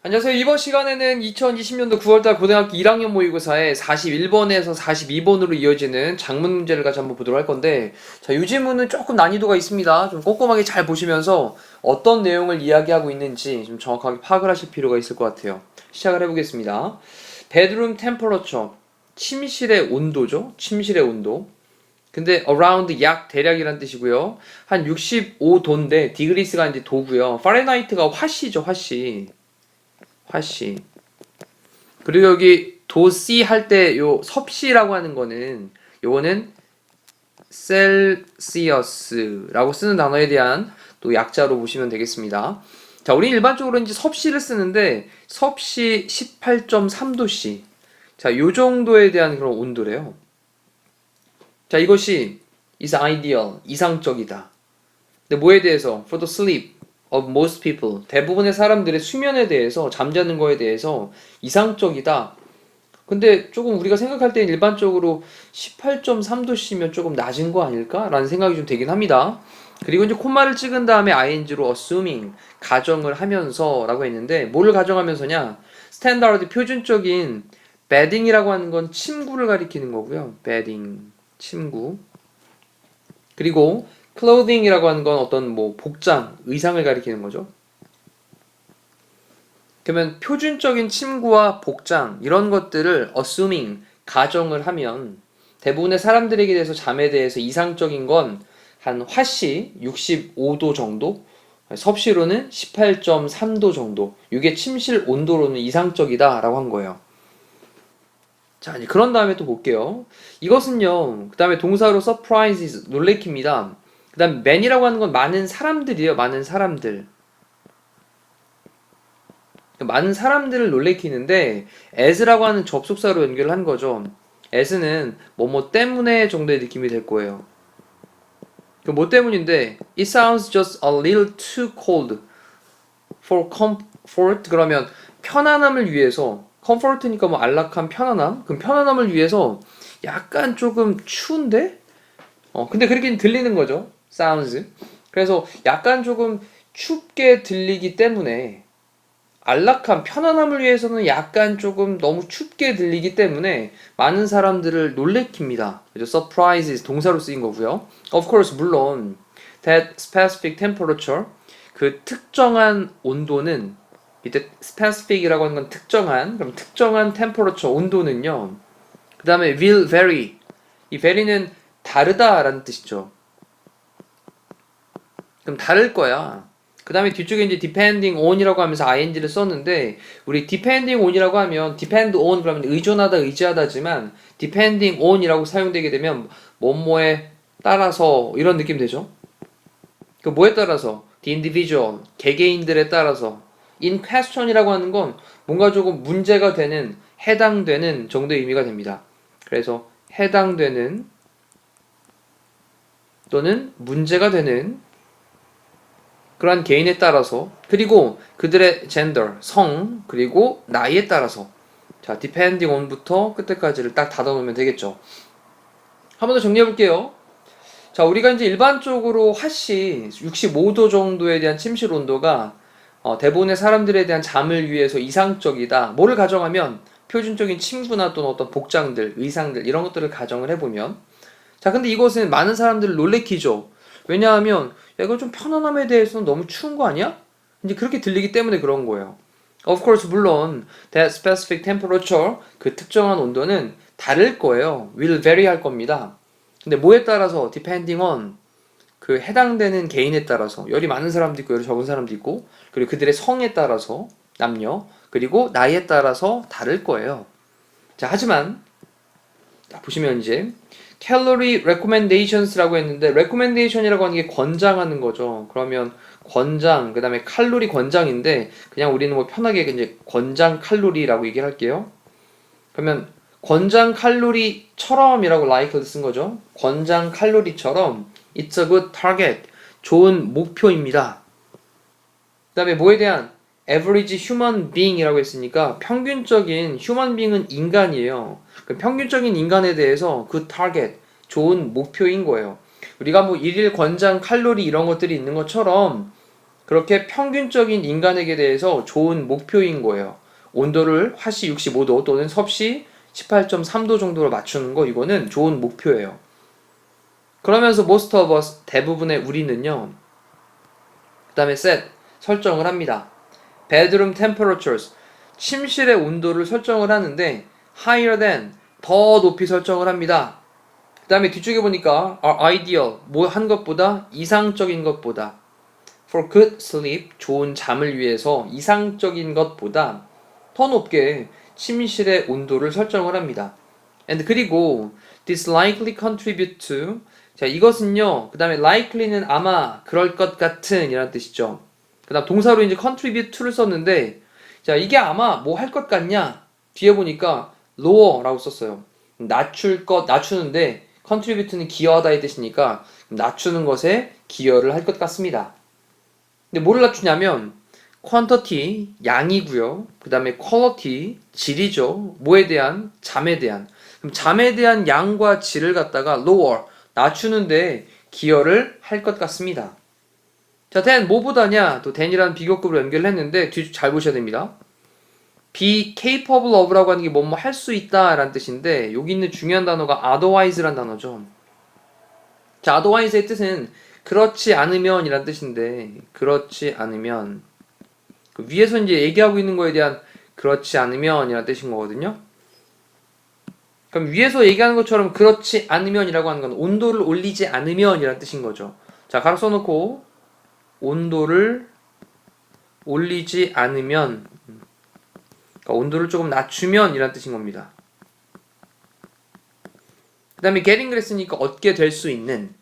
안녕하세요. 이번 시간에는 2020년도 9월달 고등학교 1학년 모의고사에 41번에서 42번으로 이어지는 작문 문제를 같이 한번 보도록 할 건데, 자, 이 질문은 조금 난이도가 있습니다. 좀 꼼꼼하게 잘 보시면서 어떤 내용을 이야기하고 있는지 좀 정확하게 파악을 하실 필요가 있을 것 같아요. 시작을 해보겠습니다. bedroom temperature, 침실의 온도죠. 침실의 온도. 근데 around 약 대략이란 뜻이고요. 한 65도인데 디그리스가 이제 도고요. 파렌하이트가 화씨죠, 화씨. 그리고 여기 도씨 할 때 요 섭씨라고 하는 거는 요거는 셀시어스라고 쓰는 단어에 대한 또 약자로 보시면 되겠습니다. 자, 우리 일반적으로 이제 섭씨를 쓰는데 섭씨 18.3도씨. 자, 요 정도에 대한 그런 온도래요. 자, 이것이 is ideal, 이상적이다. 근데 뭐에 대해서? For the sleep of most people. 대부분의 사람들의 수면에 대해서, 잠자는 거에 대해서 이상적이다. 근데 조금 우리가 생각할 때 일반적으로 18.3도씨면 조금 낮은 거 아닐까? 라는 생각이 좀 되긴 합니다. 그리고 이제 콤마를 찍은 다음에 ing로 assuming, 가정을 하면서 라고 했는데, 뭐를 가정하면서냐? 스탠다드, 표준적인 bedding이라고 하는 건 침구를 가리키는 거고요. bedding, 침구. 그리고 clothing이라고 하는 건 어떤 뭐 복장, 의상을 가리키는 거죠. 그러면 표준적인 침구와 복장 이런 것들을 assuming, 가정을 하면 대부분의 사람들에게 대해서 잠에 대해서 이상적인 건 한 화씨 65도 정도, 섭씨로는 18.3도 정도. 이게 침실 온도로는 이상적이다 라고 한 거예요. 자, 이제 그런 다음에 또 볼게요. 이것은요, 그 다음에 동사로 surprises, 놀래킵니다. 그 다음에 man이라고 하는 건 많은 사람들이에요. 많은 사람들. 많은 사람들을 놀래키는데 as라고 하는 접속사로 연결을 한 거죠. as는 뭐뭐 때문에 정도의 느낌이 될 거예요. 그 뭐 때문인데 it sounds just a little too cold for comfort. 그러면 편안함을 위해서, comfort니까 뭐 안락한 편안함? 그럼 편안함을 위해서 약간 조금 추운데? 근데 그렇게 들리는 거죠. sounds. 그래서 약간 조금 춥게 들리기 때문에, 안락한 편안함을 위해서는 약간 조금 너무 춥게 들리기 때문에 많은 사람들을 놀래킵니다. 그죠? surprises 동사로 쓰인 거고요. Of course, 물론 that specific temperature, 그 특정한 온도는, 이때 specific이라고 하는 건 특정한, 그럼 특정한 temperature, 온도는요. 그 다음에 will vary, 이 vary는 다르다라는 뜻이죠. 그럼 다를 거야. 그 다음에 뒤쪽에 이제 depending on이라고 하면서 ing를 썼는데, 우리 depending on이라고 하면 depend on 그러면 의존하다, 의지하다지만 depending on이라고 사용되게 되면 뭐뭐에 따라서 이런 느낌 되죠. 그 뭐에 따라서? the individual, 개개인들에 따라서. in question이라고 하는 건 뭔가 조금 문제가 되는, 해당되는 정도의 의미가 됩니다. 그래서 해당되는 또는 문제가 되는 그러한 개인에 따라서, 그리고 그들의 gender, 성, 그리고 나이에 따라서. 자, depending on부터 끝에까지를 딱 닫아놓으면 되겠죠. 한 번 더 정리해 볼게요. 자, 우리가 이제 일반적으로 화씨 65도 정도에 대한 침실 온도가 대부분의 사람들에 대한 잠을 위해서 이상적이다. 뭐를 가정하면 표준적인 침구나 또는 어떤 복장들, 의상들 이런 것들을 가정을 해보면, 자, 근데 이것은 많은 사람들을 놀래키죠. 왜냐하면 야, 이거 좀 편안함에 대해서는 너무 추운 거 아니야? 이제 그렇게 들리기 때문에 그런 거예요. Of course, 물론 that specific temperature, 그 특정한 온도는 다를 거예요. will vary 할 겁니다. 근데 뭐에 따라서? depending on, 그 해당되는 개인에 따라서. 열이 많은 사람도 있고 열이 적은 사람도 있고, 그리고 그들의 성에 따라서, 남녀, 그리고 나이에 따라서 다를 거예요. 자, 하지만 자, 보시면 이제 calorie recommendations라고 했는데, recommendation이라고 하는 게 권장하는 거죠. 그러면 권장, 그 다음에 칼로리 권장인데, 그냥 우리는 뭐 편하게 이제 권장 칼로리라고 얘기를 할게요. 그러면 권장 칼로리처럼이라고 like를 쓴 거죠. 권장 칼로리처럼 it's a good target, 좋은 목표입니다. 그 다음에 뭐에 대한? average human being이라고 했으니까 평균적인 human being은 인간이에요. 그 평균적인 인간에 대해서 그 target, 좋은 목표인 거예요. 우리가 뭐 일일 권장 칼로리 이런 것들이 있는 것처럼 그렇게 평균적인 인간에게 대해서 좋은 목표인 거예요. 온도를 화씨 65도 또는 섭씨 18.3도 정도로 맞추는 거 이거는 좋은 목표예요. 그러면서 most of us 대부분의 우리는요. 그 다음에 set 설정을 합니다. bedroom temperatures 침실의 온도를 설정을 하는데 higher than 더 높이 설정을 합니다. 그 다음에 뒤쪽에 보니까 are ideal 뭐 한 것보다 이상적인 것보다 for good sleep 좋은 잠을 위해서 이상적인 것보다 더 높게 침실의 온도를 설정을 합니다. and 그리고 this likely contribute to 자 이것은요 그 다음에 likely는 아마 그럴 것 같은 이라는 뜻이죠. 그 다음 동사로 이제 contribute to를 썼는데 자 이게 아마 뭐 할 것 같냐 뒤에 보니까 lower 라고 썼어요. 낮출 것 낮추는데 contribute는 기여하다의 뜻이니까 낮추는 것에 기여를 할 것 같습니다. 근데 뭐를 낮추냐면 quantity 양이고요. 그 다음에 quality 질이죠. 뭐에 대한 잠에 대한 그럼 잠에 대한 양과 질을 갖다가 lower 낮추는데 기여를 할 것 같습니다. 자, then 뭐보다냐 또 than이라는 비교급으로 연결을 했는데 뒤 잘 보셔야 됩니다. be capable of라고 하는 게 뭐뭐 할 수 있다 라는 뜻인데 여기 있는 중요한 단어가 otherwise라는 단어죠. 자, otherwise의 뜻은 그렇지 않으면 이란 뜻인데 그렇지 않으면 그 위에서 이제 얘기하고 있는 거에 대한 그렇지 않으면 이란 뜻인 거거든요. 그럼 위에서 얘기하는 것처럼 그렇지 않으면 이라고 하는 건 온도를 올리지 않으면 이란 뜻인 거죠. 자, 가로 써놓고 온도를 올리지 않으면 그러니까 온도를 조금 낮추면 이란 뜻인 겁니다. 그 다음에 getting 그랬으니까 얻게 될 수 있는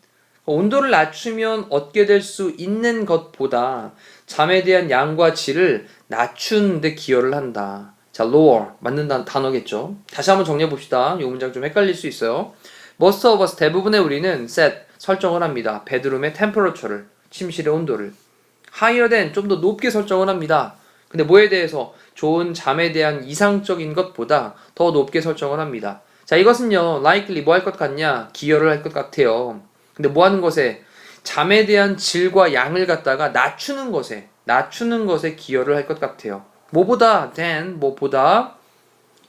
온도를 낮추면 얻게 될 수 있는 것보다 잠에 대한 양과 질을 낮추는 데 기여를 한다. 자, lower 맞는 단어겠죠. 다시 한번 정리해 봅시다. 이 문장 좀 헷갈릴 수 있어요. most of us 대부분의 우리는 set 설정을 합니다. 베드룸의 temperature를 침실의 온도를 higher than 좀 더 높게 설정을 합니다. 근데 뭐에 대해서 좋은 잠에 대한 이상적인 것보다 더 높게 설정을 합니다. 자, 이것은요 likely 뭐 할 것 같냐 기여를 할 것 같아요. 근데 뭐 하는 것에 잠에 대한 질과 양을 갖다가 낮추는 것에 기여를 할 것 같아요. 뭐보다 than 뭐보다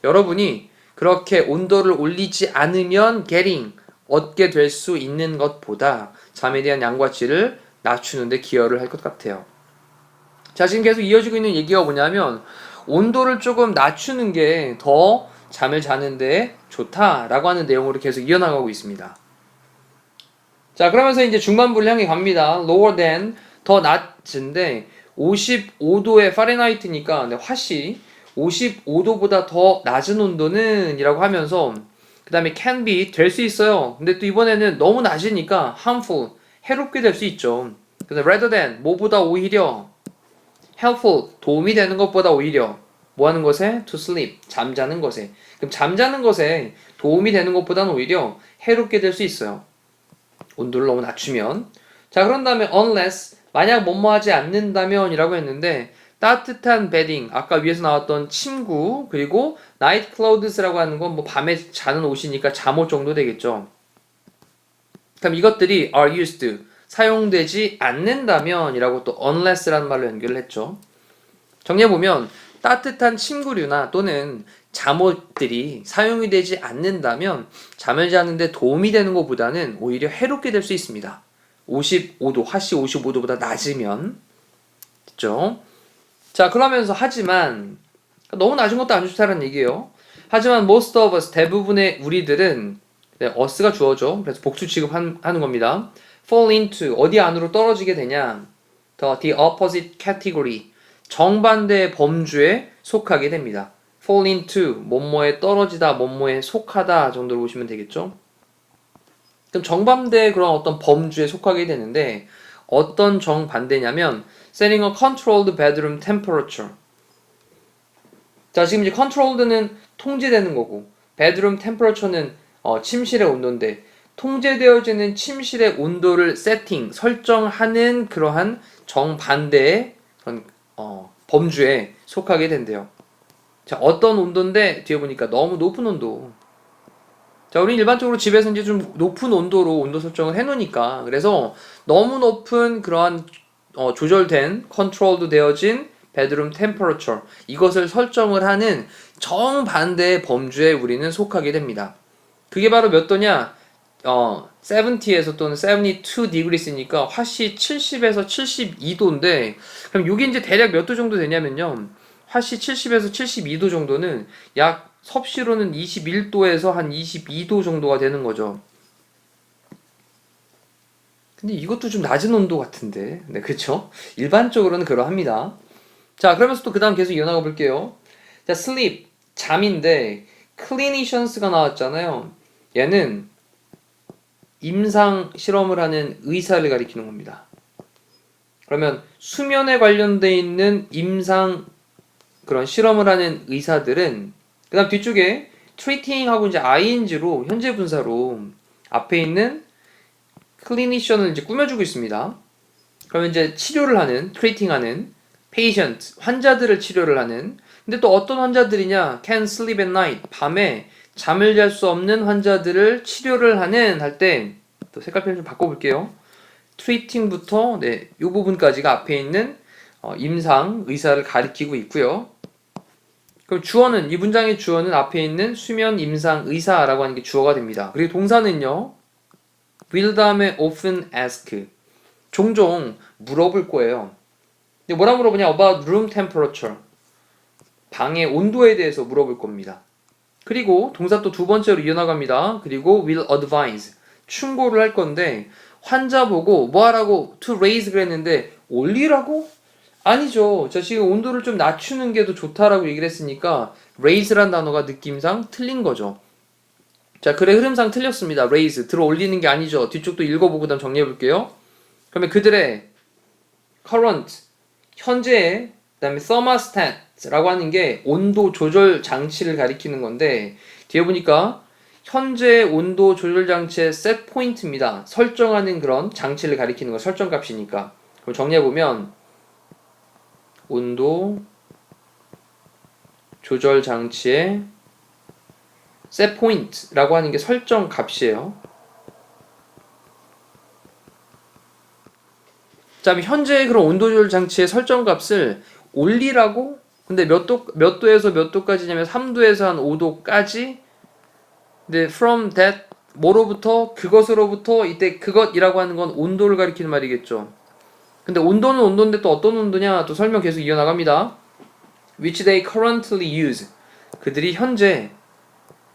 여러분이 그렇게 온도를 올리지 않으면 getting 얻게 될 수 있는 것보다 잠에 대한 양과 질을 낮추는데 기여를 할 것 같아요. 자, 지금 계속 이어지고 있는 얘기가 뭐냐면 온도를 조금 낮추는 게 더 잠을 자는데 좋다라고 하는 내용으로 계속 이어나가고 있습니다. 자, 그러면서 이제 중반부를 향해 갑니다. lower than 더 낮은데 55도의 파렌하이트니까 화씨 55도보다 더 낮은 온도는 이라고 하면서 그 다음에 can be 될 수 있어요. 근데 또 이번에는 너무 낮으니까 harmful 해롭게 될 수 있죠. 그래서 rather than 뭐보다 오히려 helpful 도움이 되는 것보다 오히려 뭐 하는 것에 to sleep 잠자는 것에 그럼 잠자는 것에 도움이 되는 것보다는 오히려 해롭게 될 수 있어요. 온도를 너무 낮추면 자 그런 다음에 unless 만약 뭐뭐 하지 않는다면 이라고 했는데 따뜻한 베딩 아까 위에서 나왔던 침구 그리고 night clothes라고 하는 건 뭐 밤에 자는 옷이니까 잠옷 정도 되겠죠. 그럼 이것들이 are used 사용되지 않는다면 이라고 또 unless라는 말로 연결을 했죠. 정리해보면 따뜻한 침구류나 또는 잠옷들이 사용이 되지 않는다면 잠을 자는데 도움이 되는 것보다는 오히려 해롭게 될 수 있습니다. 55도, 화씨 55도보다 낮으면 됐죠? 자, 그러면서 하지만 너무 낮은 것도 안 좋다는 얘기예요. 하지만 most of us 대부분의 우리들은 us가 주어져. 그래서 복수 취급하는 겁니다. fall into 어디 안으로 떨어지게 되냐? the opposite category 정반대의 범주에 속하게 됩니다. fall into 뭐뭐에 떨어지다, 뭐뭐에 속하다 정도로 보시면 되겠죠. 그럼 정반대의 그런 어떤 범주에 속하게 되는데 어떤 정반대냐면 setting a controlled bedroom temperature. 자, 지금 이제 controlled는 통제되는 거고 bedroom temperature는 침실의 온도인데 통제되어지는 침실의 온도를 세팅, 설정하는 그러한 정반대의 그런 범주에 속하게 된대요. 자, 어떤 온도인데 뒤에 보니까 너무 높은 온도. 자, 우리 일반적으로 집에서 이제 좀 높은 온도로 온도 설정을 해놓으니까 그래서 너무 높은 그러한 조절된 컨트롤도 되어진 베드룸 템퍼러처 이것을 설정을 하는 정반대의 범주에 우리는 속하게 됩니다. 그게 바로 몇 도냐? 70에서 또는 72 degrees니까 화씨 70에서 72도인데 그럼 이게 이제 대략 몇 도 정도 되냐면요. 화씨 70에서 72도 정도는 약 섭씨로는 21도에서 한 22도 정도가 되는 거죠. 근데 이것도 좀 낮은 온도 같은데. 네, 그쵸? 일반적으로는 그러합니다. 자, 그러면서 또 그 다음 계속 이어나가 볼게요. 자, sleep, 잠인데, clinicians가 나왔잖아요. 얘는 임상 실험을 하는 의사를 가리키는 겁니다. 그러면 수면에 관련돼 있는 임상 그런 실험을 하는 의사들은 그 다음 뒤쪽에 treating하고 이제 ing로 현재 분사로 앞에 있는 clinician을 이제 꾸며주고 있습니다. 그러면 이제 치료를 하는, treating하는 patient, 환자들을 치료를 하는 근데 또 어떤 환자들이냐 can sleep at night, 밤에 잠을 잘 수 없는 환자들을 치료를 하는 할 때 또 색깔 표현 좀 바꿔볼게요. treating부터 네, 이 부분까지가 앞에 있는 임상 의사를 가리키고 있고요. 그럼 주어는 이 문장의 주어는 앞에 있는 수면 임상 의사라고 하는 게 주어가 됩니다. 그리고 동사는요. will 다음에 often ask 종종 물어볼 거예요. 근데 뭐라 물어보냐? about room temperature 방의 온도에 대해서 물어볼 겁니다. 그리고 동사 또 두 번째로 이어나갑니다. 그리고 will advise 충고를 할 건데 환자 보고 뭐 하라고 to raise 그랬는데 올리라고? 아니죠. 자, 지금 온도를 좀 낮추는 게 더 좋다라고 얘기를 했으니까 raise란 단어가 느낌상 틀린 거죠. 자, 글의 흐름상 틀렸습니다. raise 들어 올리는 게 아니죠. 뒤쪽도 읽어보고 다음 정리해 볼게요. 그러면 그들의 current 현재의 그다음에 thermostat라고 하는 게 온도 조절 장치를 가리키는 건데 뒤에 보니까 현재 온도 조절 장치의 set point입니다. 설정하는 그런 장치를 가리키는 거 설정 값이니까. 그럼 정리해 보면 온도 조절 장치의 set point라고 하는 게 설정 값이에요. 자, 현재 그런 온도 조절 장치의 설정 값을 올리라고? 근데 몇 도에서 몇 도까지냐면 3도에서 한 5도까지. 근데 from that 뭐로부터 그것으로부터 이때 그것이라고 하는 건 온도를 가리키는 말이겠죠. 근데 온도는 온도인데 또 어떤 온도냐? 또 설명 계속 이어나갑니다. which they currently use 그들이 현재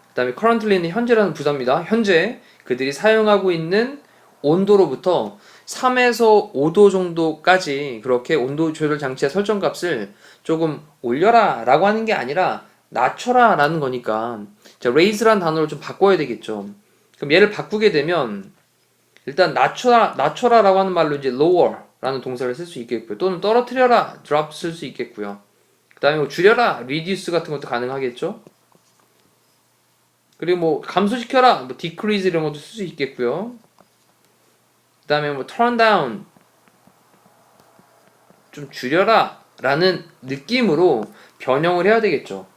그 다음에 currently는 현재라는 부사입니다. 현재 그들이 사용하고 있는 온도로부터 3에서 5도 정도까지 그렇게 온도 조절 장치의 설정 값을 조금 올려라 라고 하는 게 아니라 낮춰라 라는 거니까 자, raise란 단어를 좀 바꿔야 되겠죠. 그럼 얘를 바꾸게 되면 일단 낮춰라 라고 하는 말로 이제 lower 라는 동사를 쓸 수 있겠고요. 또는 떨어뜨려라 drop 쓸 수 있겠고요. 그 다음에 뭐 줄여라 reduce 같은 것도 가능하겠죠. 그리고 뭐 감소시켜라 뭐 decrease 이런 것도 쓸 수 있겠고요. 그 다음에 뭐 turn down 좀 줄여라 라는 느낌으로 변형을 해야 되겠죠.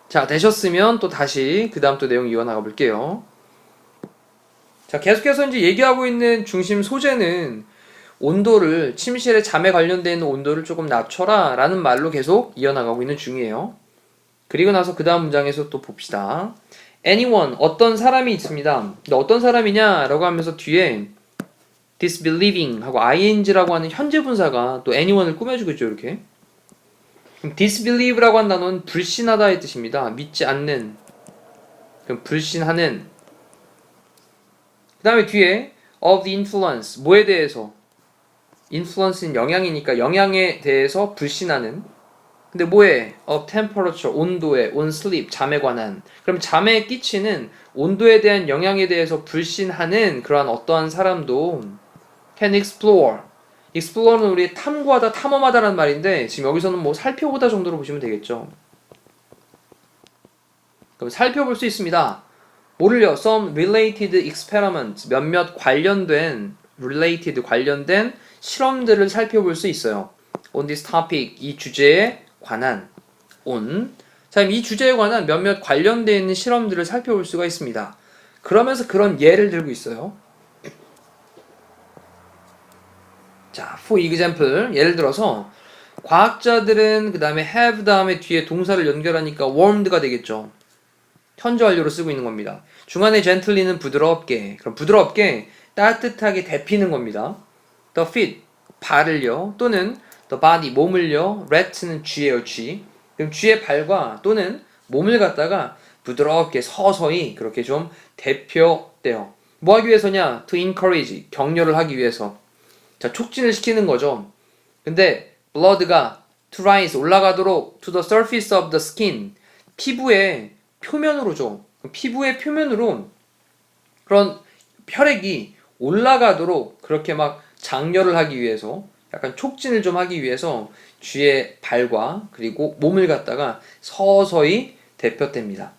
자, 되셨으면 또 다시 그 다음 또 내용 이어나가 볼게요. 자, 계속해서 이제 얘기하고 있는 중심 소재는 온도를 침실의 잠에 관련되어 있는 온도를 조금 낮춰라 라는 말로 계속 이어나가고 있는 중이에요. 그리고 나서 그 다음 문장에서 또 봅시다. anyone 어떤 사람이 있습니다. 근데 어떤 사람이냐 라고 하면서 뒤에 disbelieving 하고 ing라고 하는 현재 분사가 또 anyone을 꾸며주고 있죠. 이렇게 그럼 disbelieve라고 한 단어는 불신하다의 뜻입니다. 믿지 않는 그럼 불신하는 그 다음에 뒤에 of the influence 뭐에 대해서 influence는 영향이니까 영향에 대해서 불신하는 근데 뭐에? of temperature 온도에 on sleep 잠에 관한 그럼 잠에 끼치는 온도에 대한 영향에 대해서 불신하는 그러한 어떠한 사람도 can explore explore는 우리 탐구하다 탐험하다라는 말인데 지금 여기서는 뭐 살펴보다 정도로 보시면 되겠죠. 그럼 살펴볼 수 있습니다. 뭐를요? some related experiment 몇몇 관련된 related 관련된 실험들을 살펴볼 수 있어요. on this topic. 이 주제에 관한 on. 자, 이 주제에 관한 몇몇 관련되어 있는 실험들을 살펴볼 수가 있습니다. 그러면서 그런 예를 들고 있어요. 자, for example, 예를 들어서 과학자들은 그 다음에 have 다음에 뒤에 동사를 연결하니까 warmed가 되겠죠. 현재 완료로 쓰고 있는 겁니다. 중간에 gently는 부드럽게, 그럼 부드럽게 따뜻하게 데피는 겁니다. the feet, 발을요. 또는 the body, 몸을요. let는 쥐예요, 쥐. 그럼 쥐의 발과 또는 몸을 갖다가 부드럽게 서서히 그렇게 좀 데펴대요. 뭐 하기 위해서냐? to encourage, 격려를 하기 위해서. 자, 촉진을 시키는 거죠. 근데 blood가 to rise, 올라가도록 to the surface of the skin, 피부의 표면으로죠. 피부의 표면으로 그런 혈액이 올라가도록 그렇게 막 장려를 하기 위해서, 약간 촉진을 좀 하기 위해서 쥐의 발과 그리고 몸을 갖다가 서서히 데펴댑니다.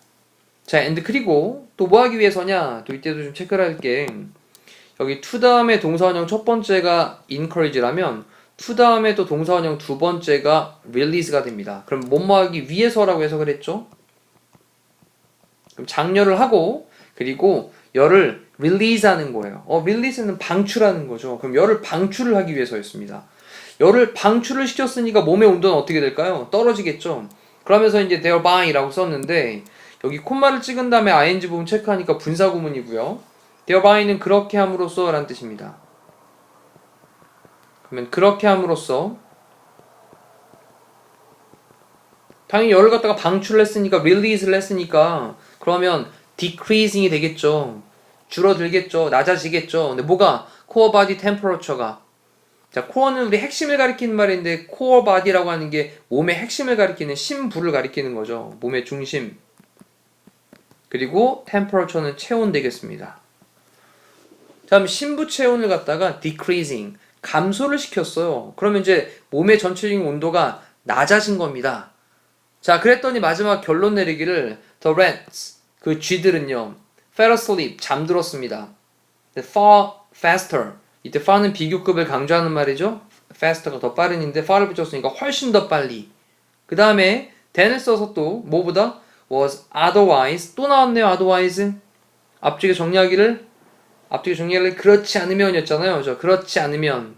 자, and 그리고 또 뭐 하기 위해서냐? 또 이때도 좀 체크를 할게. 여기 to 다음에 동사원형 첫 번째가 encourage라면 to 다음에 또 동사원형 두 번째가 release가 됩니다. 그럼 뭐뭐 하기 위해서라고 해서 그랬죠? 그럼 장려를 하고 그리고 열을 release 하는 거예요. release는 방출하는 거죠. 그럼 열을 방출을 하기 위해서였습니다. 열을 방출을 시켰으니까 몸의 온도는 어떻게 될까요? 떨어지겠죠. 그러면서 이제 thereby 라고 썼는데 여기 콤마를 찍은 다음에 ing 부분 체크하니까 분사구문이고요. therby는 그렇게 함으로써 라는 뜻입니다. 그러면 그렇게 함으로써 당연히 열을 갖다가 방출을 했으니까 release를 했으니까 그러면 decreasing이 되겠죠. 줄어들겠죠. 낮아지겠죠. 근데 뭐가? core body temperature가. 자, core는 우리 핵심을 가리키는 말인데 core body라고 하는 게 몸의 핵심을 가리키는 심부를 가리키는 거죠. 몸의 중심. 그리고 temperature는 체온 되겠습니다. 다음 심부 체온을 갖다가 decreasing, 감소를 시켰어요. 그러면 이제 몸의 전체적인 온도가 낮아진 겁니다. 자, 그랬더니 마지막 결론 내리기를 the rats, 그 쥐들은요, fell asleep, 잠들었습니다. far faster, 이때 far는 비교급을 강조하는 말이죠. faster가 더 빠른인데 far를 붙였으니까 훨씬 더 빨리. 그 다음에 than을 써서 또 뭐보다 was otherwise, 또 나왔네요. otherwise. 앞쪽에 정리하기를 그렇지 않으면이었잖아요. 그렇지 않으면.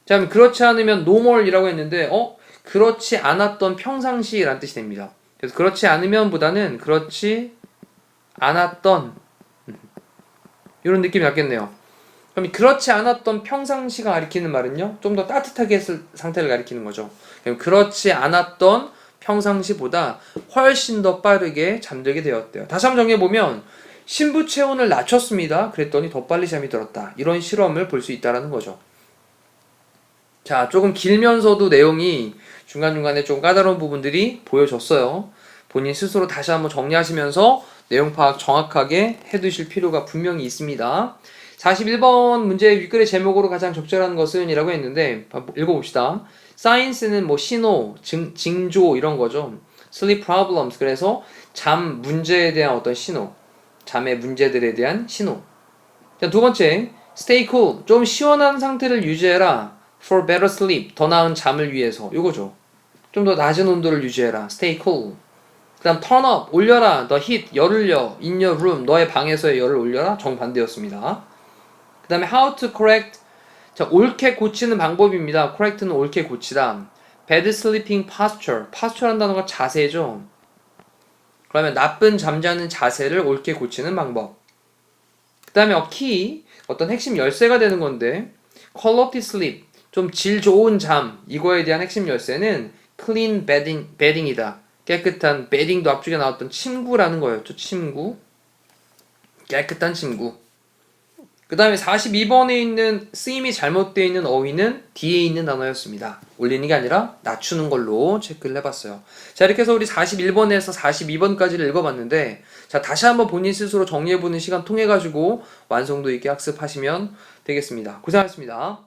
자, 그럼 그렇지 않으면 normal이라고 했는데 그렇지 않았던 평상시라는 뜻이 됩니다. 그래서 그렇지 않으면보다는 그렇지 않았던 이런 느낌이 났겠네요. 그럼 그렇지 않았던 평상시가 가리키는 말은요, 좀 더 따뜻하게 했을 상태를 가리키는 거죠. 그럼 그렇지 않았던 평상시보다 훨씬 더 빠르게 잠들게 되었대요. 다시 한번 정리해보면 심부 체온을 낮췄습니다. 그랬더니 더 빨리 잠이 들었다. 이런 실험을 볼 수 있다는 거죠. 자, 조금 길면서도 내용이 중간중간에 좀 까다로운 부분들이 보여졌어요. 본인 스스로 다시 한번 정리하시면서 내용 파악 정확하게 해두실 필요가 분명히 있습니다. 41번 문제의 윗글의 제목으로 가장 적절한 것은 이라고 했는데 읽어봅시다. Science는 뭐 신호, 징조 이런 거죠. Sleep problems, 그래서 잠 문제에 대한 어떤 신호, 잠의 문제들에 대한 신호. 자, 두 번째, stay cool, 좀 시원한 상태를 유지해라. For better sleep, 더 나은 잠을 위해서. 요거죠. 좀 더 낮은 온도를 유지해라. Stay cool. 그 다음 turn up, 올려라. The heat, 열을요. In your room, 너의 방에서의 열을 올려라. 정반대였습니다. 그 다음에 how to correct, 자, 옳게 고치는 방법입니다. correct는 옳게 고치다. bad sleeping posture, posture란 단어가 자세죠. 그러면 나쁜 잠자는 자세를 옳게 고치는 방법. 그 다음에 key, 어떤 핵심 열쇠가 되는 건데 quality sleep, 좀 질 좋은 잠, 이거에 대한 핵심 열쇠는 clean bedding이다. 깨끗한 bedding도 앞쪽에 나왔던 침구라는 거였죠. 침구, 깨끗한 침구. 그 다음에 42번에 있는 쓰임이 잘못되어 있는 어휘는 뒤에 있는 단어였습니다. 올리는 게 아니라 낮추는 걸로 체크를 해봤어요. 자, 이렇게 해서 우리 41번에서 42번까지를 읽어봤는데, 자, 다시 한번 본인 스스로 정리해보는 시간 통해가지고 완성도 있게 학습하시면 되겠습니다. 고생하셨습니다.